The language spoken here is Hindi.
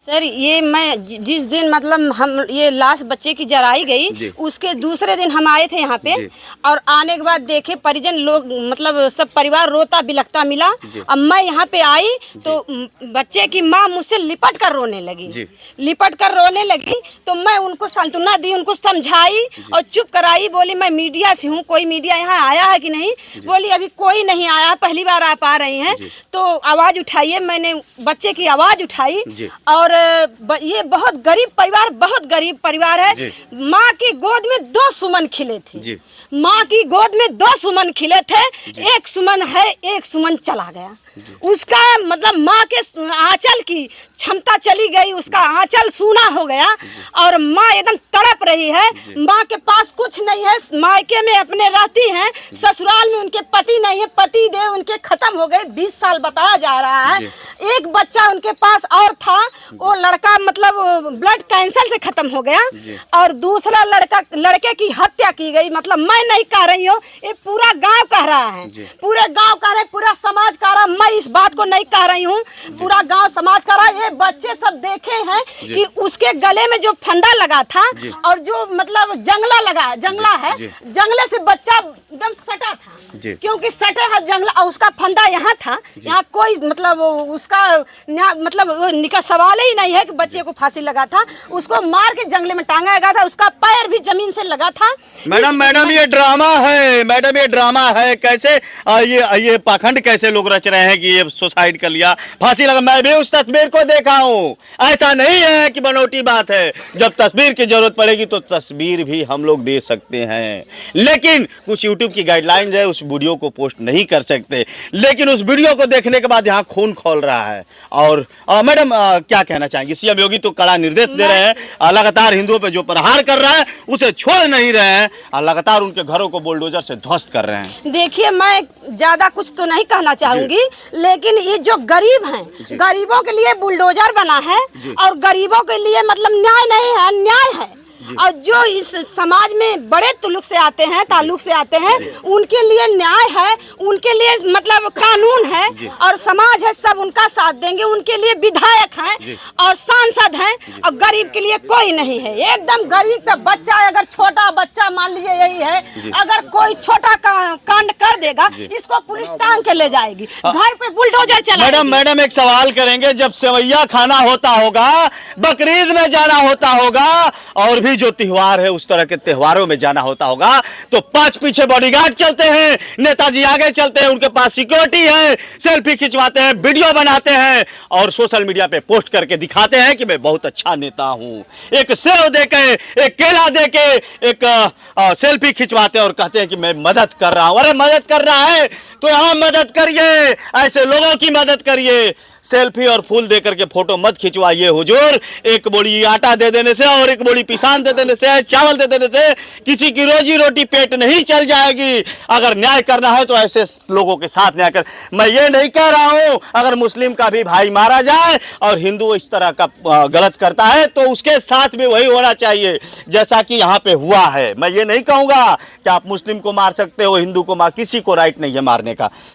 सर ये मैं जिस दिन मतलब हम ये लाश बच्चे की जलाई गई उसके दूसरे दिन हम आए थे यहाँ पे और आने के बाद देखे परिजन लोग मतलब सब परिवार रोता बिलखता मिला। अब मैं यहाँ पे आई तो बच्चे की माँ मुझसे लिपट कर रोने लगी, तो मैं उनको सांत्वना दी, उनको समझाई और चुप कराई। बोली मैं मीडिया से हूँ, कोई मीडिया यहाँ आया है कि नहीं? बोली अभी कोई नहीं आया, पहली बार आप आ रही हैं तो आवाज उठाइए। मैंने बच्चे की आवाज उठाई और ये बहुत गरीब परिवार है। माँ की गोद में 2 सुमन खिले थे, माँ की गोद में 2 सुमन खिले थे। एक सुमन है, एक सुमन चला गया। उसका मतलब माँ के आंचल की क्षमता चली गई, उसका आंचल सूना हो गया और माँ एकदम तड़प रही है। माँ के पास कुछ नहीं है, मायके में अपने रहती हैं, ससुराल में उनके पति नहीं है, पति देव उनके खत्म हो गए, 20 साल बताया जा रहा है। एक बच्चा उनके पास और था, वो लड़का मतलब ब्लड कैंसर से खत्म हो गया और दूसरा लड़के की हत्या की गई। मतलब मैं नहीं कह रही हूँ, ये पूरा गांव कह रहा है, पूरे गांव कह रहे, पूरा समाज कह रहा। मैं इस बात को नहीं कह रही हूँ, पूरा गांव समाज कह रहा है। ये बच्चे सब देखे हैं कि उसके गले में जो फंदा लगा था और जो मतलब जंगला है, जंगले से बच्चा एकदम सटा था, क्योंकि सटे है जंगला, उसका फंदा यहाँ था। यहाँ कोई मतलब उसका मतलब सवाल ही नहीं है कि बच्चे को फांसी लगा था। उसको मार के जंगले में टांगा गया था, उसका पैर भी जमीन से लगा था। मैडम ये ड्रामा है, मैडम ये ड्रामा है। कैसे ये पाखंड कैसे लोग रच रहे हैं कि ये सुसाइड कर लिया, फांसी लगा। मैं भी उस तस्वीर को देखा हूँ, ऐसा नहीं है कि बनौटी बात है। जब तस्वीर की जरूरत पड़ेगी तो तस्वीर भी हम लोग दे सकते हैं, लेकिन कुछ यूट्यूब की गाइडलाइंस है, उस वीडियो को पोस्ट नहीं कर सकते। लेकिन उस वीडियो को देखने के बाद यहाँ खून खौल रहा है। और मैडम क्या कहना चाहेंगे? सीएम योगी तो कड़ा निर्देश दे रहे हैं, लगातार हिंदुओं पे जो प्रहार कर रहा है उसे छोड़ नहीं रहे हैं, लगातार उनके घरों को बुलडोजर से ध्वस्त कर रहे हैं। देखिए मैं ज्यादा कुछ तो नहीं कहना चाहूंगी, लेकिन ये जो गरीब हैं, गरीबों के लिए बुलडोजर बना है और गरीबों के लिए मतलब न्याय नहीं है, अन्याय है। और जो इस समाज में बड़े ताल्लुक से आते हैं उनके लिए न्याय है, उनके लिए मतलब कानून है और समाज है, सब उनका साथ देंगे। उनके लिए विधायक हैं और सांसद हैं और गरीब के लिए कोई नहीं है। एकदम गरीब का बच्चा, अगर छोटा बच्चा मान लीजिए यही है, अगर कोई छोटा कांड कर देगा इसको पुलिस टांग के ले जाएगी, घर पे बुलडोजर चलाएगी। मैडम एक सवाल करेंगे, जब सेवैया खाना होता होगा, बकरीद में जाना होता होगा और भी जो त्योहार है उस तरह के त्योहारों में जाना होता होगा तो 5 पीछे बॉडीगार्ड चलते हैं, नेताजी आगे चलते हैं, उनके पास सिक्योरिटी है, सेल्फी खिंचवाते हैं, वीडियो बनाते हैं और सोशल मीडिया पे पोस्ट करके दिखाते हैं कि मैं बहुत अच्छा नेता हूं। एक सेव देके, एक केला देके एक सेल्फी खिंचवाते हैं और कहते हैं कि मैं मदद कर रहा हूं। अरे मदद कर रहा है तो यहां मदद करिए, ऐसे लोगों की मदद करिए। सेल्फी और फूल देकर के फोटो मत खिंचवाइए हुजूर। एक बोरी आटा दे देने से और एक बोरी पिसान दे देने से, चावल दे देने से किसी की रोजी रोटी पेट नहीं चल जाएगी। अगर न्याय करना है तो ऐसे लोगों के साथ न्याय कर। मैं ये नहीं कह रहा हूं अगर मुस्लिम का भी भाई मारा जाए और हिंदू इस तरह का गलत करता है तो उसके साथ भी वही होना चाहिए जैसा कि यहाँ पे हुआ है। मैं ये नहीं कहूंगा कि आप मुस्लिम को मार सकते हो, हिंदू को मार, किसी को राइट नहीं है मारने का।